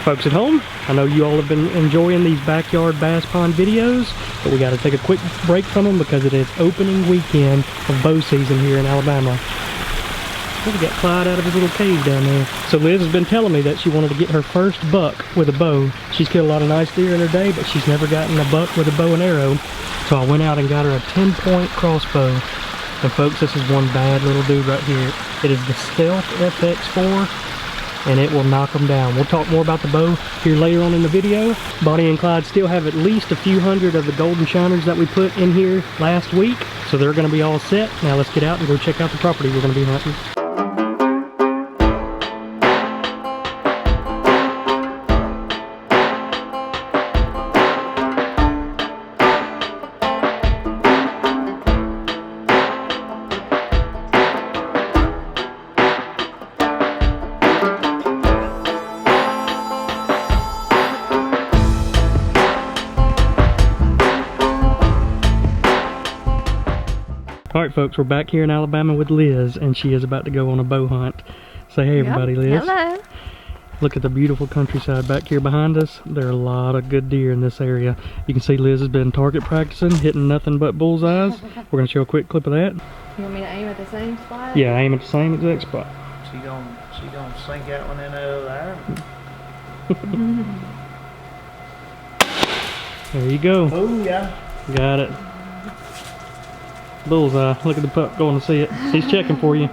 Folks at home, I know you all have been enjoying these backyard bass pond videos, but we got to take a quick break from them because it is opening weekend of bow season here in Alabama. We got Clyde out of his little cave down there. So Liz has been telling me that she wanted to get her first buck with a bow. She's killed a lot of nice deer in her day, but she's never gotten a buck with a bow and arrow. So I went out and got her a 10-point crossbow. And folks, this is one bad little dude right here. It is the Stealth FX4. And it will knock them down. We'll talk more about the bow here later on in the video. Bonnie and Clyde still have at least a few hundred of the golden shiners that we put in here last week, so they're going to be all set. Now let's get out and go check out the property we're going to be hunting. Alright folks, we're back here in Alabama with Liz, and she is about to go on a bow hunt. Say hey everybody, Liz. Hello. Look at the beautiful countryside back here behind us. There are a lot of good deer in this area. You can see Liz has been target practicing, hitting nothing but bullseyes. We're going to show a quick clip of that. You want me to aim at the same spot? Yeah, aim at the same exact spot. She gonna sink that one in there. There you go. Oh yeah. Got it. Bullseye. Look at the pup going to see it. He's checking for you.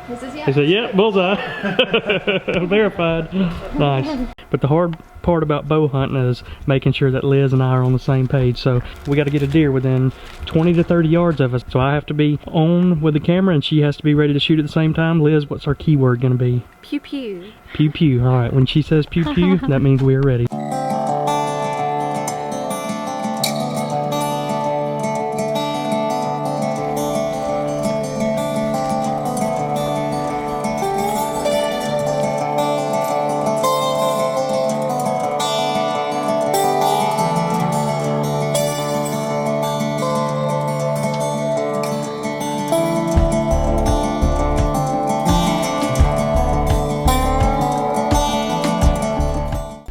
He says, He said, yep, bullseye. Verified. Nice. But the hard part about bow hunting is making sure that Liz and I are on the same page. So we got to get a deer within 20 to 30 yards of us. So I have to be on with the camera and she has to be ready to shoot at the same time. Liz, what's our keyword going to be? Pew pew. Pew pew. All right. When she says pew pew, that means we are ready.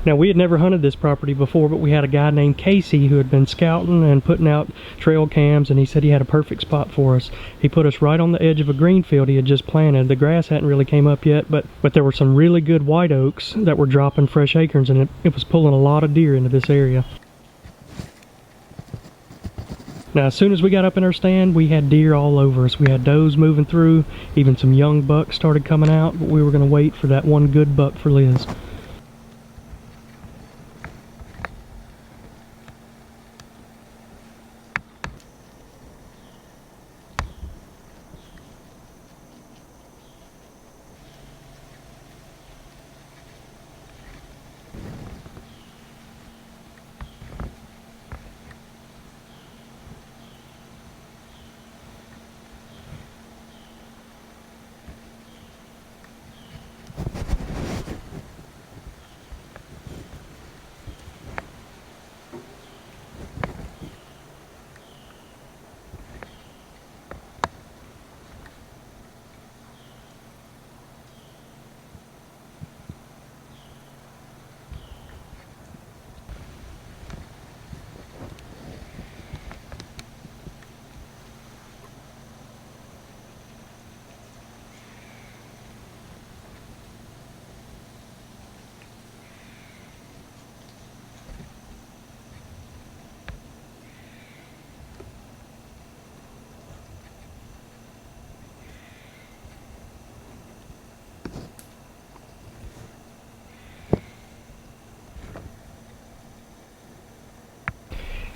Now, we had never hunted this property before, but we had a guy named Casey who had been scouting and putting out trail cams, and he said he had a perfect spot for us. He put us right on the edge of a green field he had just planted. The grass hadn't really came up yet, but there were some really good white oaks that were dropping fresh acorns, and it was pulling a lot of deer into this area. Now, as soon as we got up in our stand, we had deer all over us. We had does moving through, even some young bucks started coming out, but we were going to wait for that one good buck for Liz.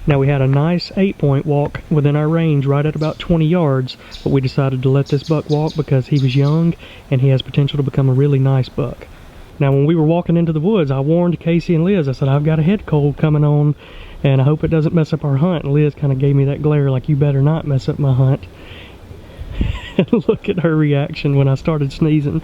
Now, we had a nice 8-point walk within our range right at about 20 yards, but we decided to let this buck walk because he was young and he has potential to become a really nice buck. Now, when we were walking into the woods, I warned Casey and Liz. I said, I've got a head cold coming on and I hope it doesn't mess up our hunt. And Liz kind of gave me that glare like, you better not mess up my hunt. And look at her reaction when I started sneezing.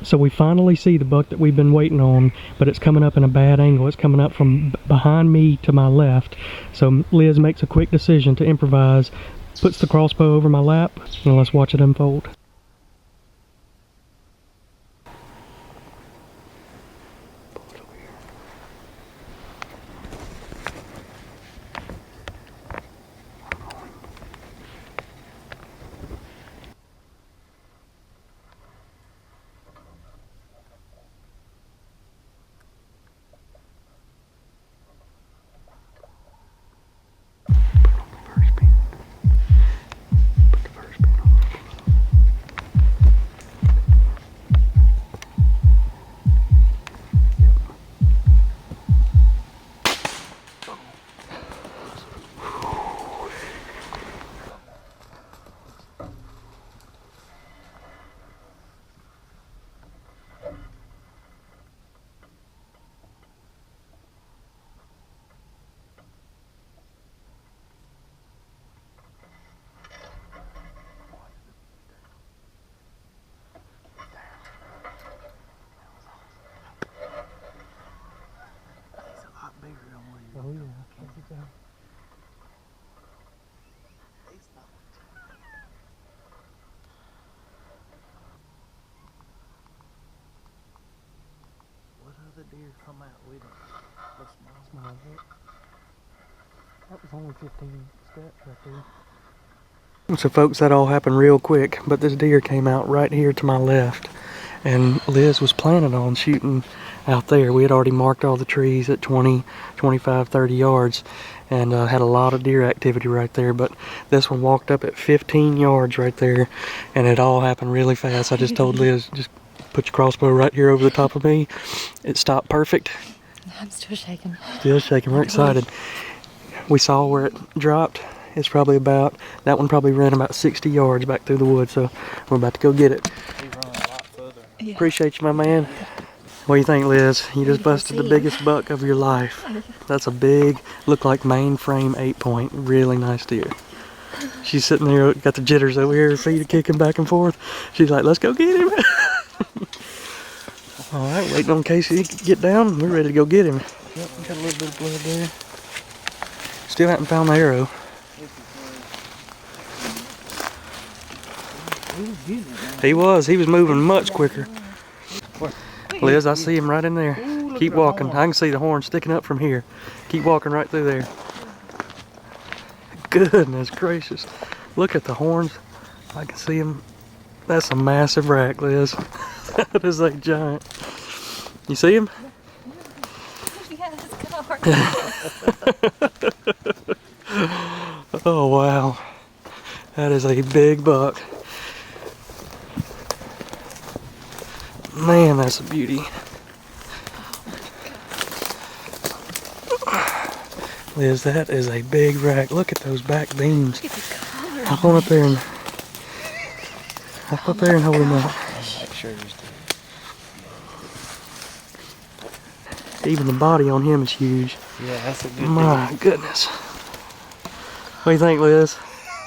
So we finally see the buck that we've been waiting on, but it's coming up in a bad angle. It's coming up from behind me to my left. So Liz makes a quick decision to improvise, puts the crossbow over my lap, and let's watch it unfold. Oh yeah, I think so. What other deer come out with him? What's Small bit. That was only 15 steps right there. So folks, that all happened real quick, but this deer came out right here to my left, and Liz was planning on shooting out there. We had already marked all the trees at 20, 25, 30 yards, and had a lot of deer activity right there, but this one walked up at 15 yards right there, and it all happened really fast. I just told Liz, just put your crossbow right here over the top of me. It stopped perfect. I'm still shaking. Still shaking, we're excited. We saw where it dropped. It's probably about, that one probably ran about 60 yards back through the woods, so we're about to go get it. He run a lot further. Yeah. Appreciate you, my man. What do you think, Liz? You just Beautiful busted the scene. biggest buck of your life. That's a big, look like mainframe 8-point, really nice deer. She's sitting there, got the jitters over here, her feet are kicking back and forth. She's like, let's go get him. All right, waiting on Casey to get down. We're ready to go get him. Yep, got a little bit of blood there. Still haven't found the arrow. He was moving much quicker. Liz, I see him right in there. Keep walking. I can see the horn sticking up from here. Keep walking right through there. Goodness gracious. Look at the horns. I can see him. That's a massive rack, Liz. That is a giant. You see him? Oh wow. That is a big buck. Man, that's a beauty. Liz, that is a big rack. Look at those back beams. Look at the color. I'll go up there and hold him up. Even the body on him is huge. Yeah, that's a good My goodness. What do you think, Liz?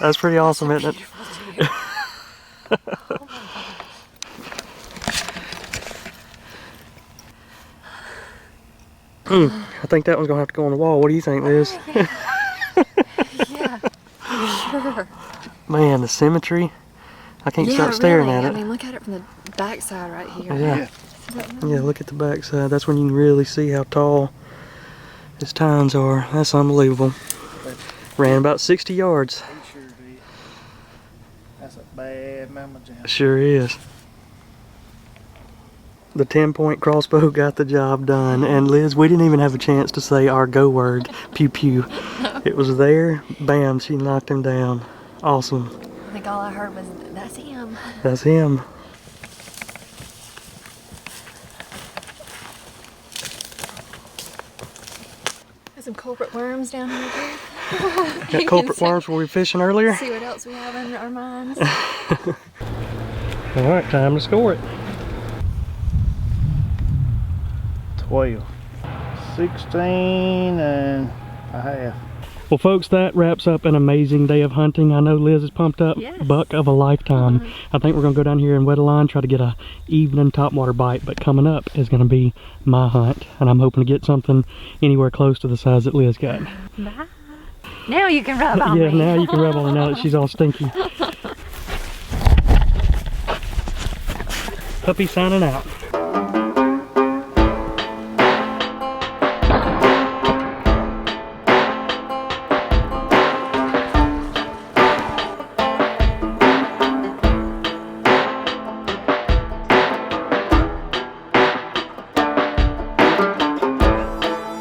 That's pretty awesome, isn't it? I think that one's gonna have to go on the wall. What do you think, Liz? Yeah, sure. Man, the symmetry. I can't stop staring really. at it. I mean, look at it from the backside right here. Yeah. Yeah, look at the backside. That's when you can really see how tall his tines are. That's unbelievable. Ran about 60 yards. He sure did. That's a bad mama jam. Sure is. The 10-point crossbow got the job done. And Liz, we didn't even have a chance to say our go word, pew pew. It was there, bam, she knocked him down. Awesome. I think all I heard was, that's him. That's him. There's some culprit worms down here too. Got culprit worms where we were fishing earlier. See what else we have in our minds. Alright, time to score it. 12. 16 and a half. Well, folks, that wraps up an amazing day of hunting. I know Liz is pumped up. Yes. Buck of a lifetime. I think we're going to go down here and wet a line, try to get a evening topwater bite. But coming up is going to be my hunt. And I'm hoping to get something anywhere close to the size that Liz got. Bye. Now you can rub on Yeah, me. now you can rub on her now that she's all stinky. Puppy signing out.